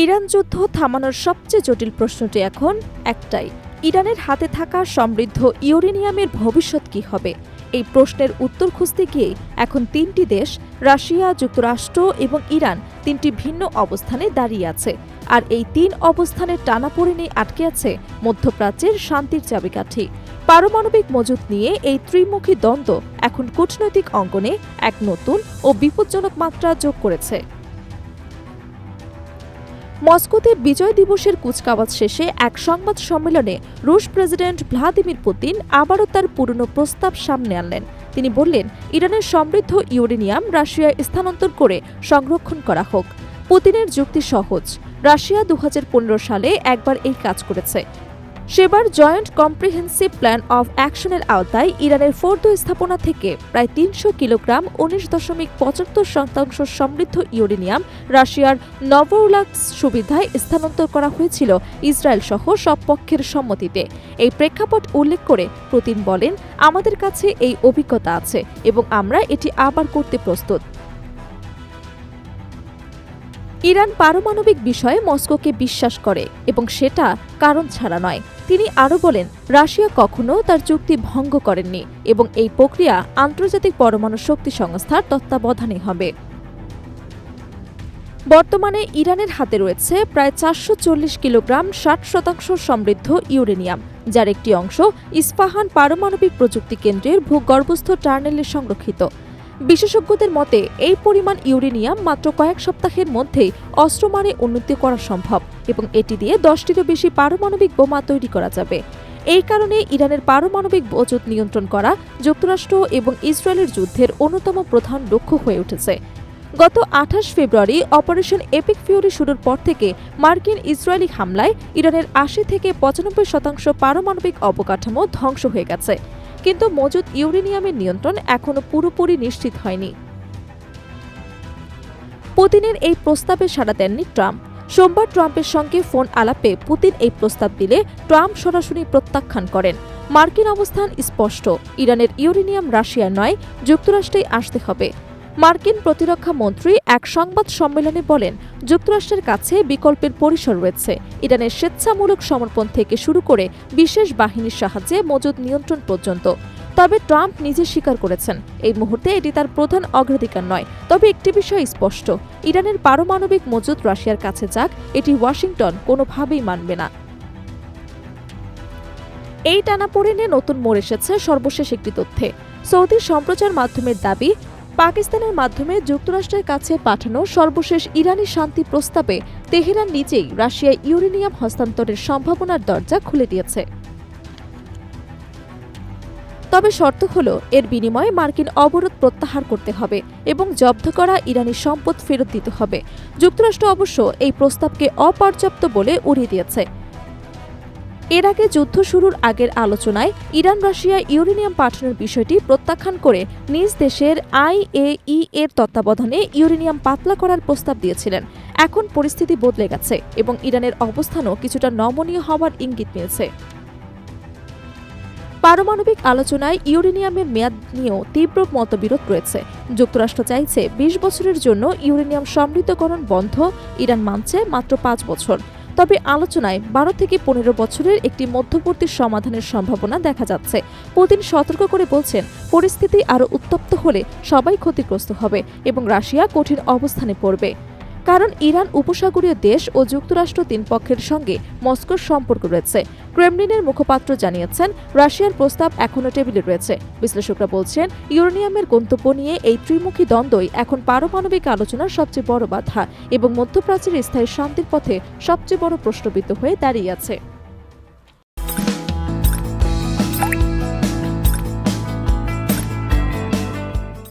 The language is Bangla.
ইরান যুদ্ধ থামানোর সবচেয়ে জটিল প্রশ্নটি এখন একটাই, ইরানের হাতে থাকা সমৃদ্ধ ইউরেনিয়ামের ভবিষ্যৎ কী হবে। এই প্রশ্নের উত্তর খুঁজতে গিয়ে এখন তিনটি দেশ, রাশিয়া, যুক্তরাষ্ট্র এবং ইরান, তিনটি ভিন্ন অবস্থানে দাঁড়িয়ে আছে। আর এই তিন অবস্থানের টানাপোড়েনেই আটকে আছে মধ্যপ্রাচ্যের শান্তির চাবিকাঠি। পারমাণবিক মজুত নিয়ে এই ত্রিমুখী দ্বন্দ্ব এখন কূটনৈতিক অঙ্গনে এক নতুন ও বিপজ্জনক মাত্রা যোগ করেছে। মস্কোতে বিজয় দিবসের কুচকাওয়াজ শেষে এক সংবাদ সম্মেলনে রুশ প্রেসিডেন্ট ভ্লাদিমির পুতিন আবারও তার পুরনো প্রস্তাব সামনে আনলেন। তিনি বললেন, ইরানের সমৃদ্ধ ইউরেনিয়াম রাশিয়ায় স্থানান্তর করে সংরক্ষণ করা হোক। পুতিনের যুক্তি সহজ, রাশিয়া 2015 সালে একবার এই কাজ করেছে। সেবার জয়েন্ট কম্প্রিহেন্সিভ প্ল্যান অফ অ্যাকশনের আওতায় ইরানের ফোর্দো স্থাপনা থেকে প্রায় 300 কিলোগ্রাম 19.75% সমৃদ্ধ ইউরেনিয়াম রাশিয়ার নভোউলাক্স সুবিধায় স্থানান্তর করা হয়েছিল ইসরায়েল সহ সব পক্ষের সম্মতিতে। এই প্রেক্ষাপট উল্লেখ করে পুতিন বলেন, আমাদের কাছে এই অভিজ্ঞতা আছে এবং আমরা এটি আবার করতে প্রস্তুত। ইরান পারমাণবিক বিষয়ে মস্কোকে বিশ্বাস করে এবং সেটা কারণ ছাড়া নয়। তিনি আরও বলেন, রাশিয়া কখনো তার চুক্তি ভঙ্গ করেননি এবং এই প্রক্রিয়া আন্তর্জাতিক পরমাণু শক্তি সংস্থার তত্ত্বাবধানে হবে। বর্তমানে ইরানের হাতে রয়েছে প্রায় 440 কিলোগ্রাম 60% সমৃদ্ধ ইউরেনিয়াম, যার একটি অংশ ইস্পাহান পারমাণবিক প্রযুক্তি কেন্দ্রের ভূগর্ভস্থ টানেলে সংরক্ষিত। বিশেষজ্ঞদের মতে এই পরিমাণ ইউরেনিয়াম মাত্র কয়েক সপ্তাহের মধ্যেই অস্ত্রমানে উন্নতি করা সম্ভব এবং এটি দিয়ে 10টিরও বেশি পারমাণবিক বোমা তৈরি করা যাবে। এই কারণে ইরানের পারমাণবিক মজুত নিয়ন্ত্রণ করা যুক্তরাষ্ট্র এবং ইসরায়েলের যুদ্ধের অন্যতম প্রধান লক্ষ্য হয়ে উঠেছে। গত 28 ফেব্রুয়ারি অপারেশন এপিক ফিউরি শুরুর পর থেকে মার্কিন ইসরায়েলি হামলায় ইরানের 80 থেকে 95% পারমাণবিক অবকাঠামো ধ্বংস হয়ে গেছে, কিন্তু মজুদ ইউরেনিয়ামের নিয়ন্ত্রণ এখনও পুরোপুরি নিশ্চিত হয়নি। পুতিনের এই প্রস্তাবে সাড়া দেননি ট্রাম্প। সোমবার ট্রাম্পের সঙ্গে ফোন আলাপে পুতিন এই প্রস্তাব দিলে ট্রাম্প সরাসরি প্রত্যাখ্যান করেন। মার্কিন অবস্থান স্পষ্ট, ইরানের ইউরেনিয়াম রাশিয়ার নয়, যুক্তরাষ্ট্রেই আসতে হবে। মার্কিন প্রতিরক্ষা মন্ত্রী এক সংবাদ সম্মেলনে বলেন, যুক্তরাষ্ট্রের কাছে বিকল্পের পরিসর রয়েছে, ইরানের স্বেচ্ছামূলক সমর্পণ থেকে শুরু করে বিশেষ বাহিনীর সাহায্যে মজুদ নিয়ন্ত্রণ পর্যন্ত। তবে ট্রাম্প নিজে স্বীকার করেছেন, এই মুহূর্তে এটি তার প্রধান অগ্রাধিকার নয়। তবে একটি বিষয় স্পষ্ট, ইরানের পারমাণবিক মজুদ রাশিয়ার কাছে যাক, এটি ওয়াশিংটন কোনোভাবেই মানবে না। এই টানাপোড়েনে নতুন মোড় এসেছে সর্বশেষ একটি তথ্যে। সৌদি সম্প্রচার মাধ্যমের দাবি, পাকিস্তানের মাধ্যমে যুক্তরাষ্ট্রের কাছে পাঠানো সর্বশেষ ইরানি শান্তি প্রস্তাবে তেহরান নিজেই রাশিয়ায় ইউরেনিয়াম হস্তান্তরের সম্ভাবনার দরজা খুলে দিয়েছে। তবে শর্ত হল, এর বিনিময়ে মার্কিন অবরোধ প্রত্যাহার করতে হবে এবং জব্দ করা ইরানি সম্পদ ফেরত দিতে হবে। যুক্তরাষ্ট্র অবশ্য এই প্রস্তাবকে অপর্যাপ্ত বলে উড়িয়ে দিয়েছে। এর আগে যুদ্ধ শুরুর আগের আলোচনায় ইরান রাশিয়া ইউরেনিয়াম পাঠানোর বিষয়টি প্রত্যাখ্যান করে নিজ দেশের IAEA এর তত্ত্বাবধানে ইউরেনিয়াম পাতলা করার প্রস্তাব দিয়েছিলেন। এখন পরিস্থিতি বদলে গেছে এবং ইরানের অবস্থানও কিছুটা নমনীয় হওয়ার ইঙ্গিত মিলছে। পারমাণবিক আলোচনায় ইউরেনিয়ামের মেয়াদ নিয়েও তীব্র মতবিরোধ রয়েছে। যুক্তরাষ্ট্র চাইছে 20 বছরের জন্য ইউরেনিয়াম সমৃদ্ধকরণ বন্ধ, ইরান মানছে মাত্র 5 বছর। তবে আলোচনায় 12 থেকে 15 বছরের একটি মধ্যবর্তী সমাধানের সম্ভাবনা দেখা যাচ্ছে। পুতিন সতর্ক করে বলছেন, পরিস্থিতি আরও উত্তপ্ত হলে সবাই ক্ষতিগ্রস্ত হবে এবং রাশিয়া কঠিন অবস্থানে পড়বে। কারণ ইরান উপসাগরীয় দেশ ও যুক্তরাষ্ট্র তিন পক্ষের সঙ্গে মস্কোর সম্পর্ক রয়েছে। ক্রেমলিনের মুখপাত্র জানিয়েছেন, রাশিয়ার প্রস্তাব এখনও টেবিলে রয়েছে। বিশ্লেষকরা বলছেন, ইউরেনিয়ামের গন্তব্য নিয়ে এই ত্রিমুখী দ্বন্দ্বই এখন পারমাণবিক আলোচনার সবচেয়ে বড় বাধা এবং মধ্যপ্রাচ্যের স্থায়ী শান্তির পথে সবচেয়ে বড় প্রশ্নবিদ্ধ হয়ে দাঁড়িয়ে আছে।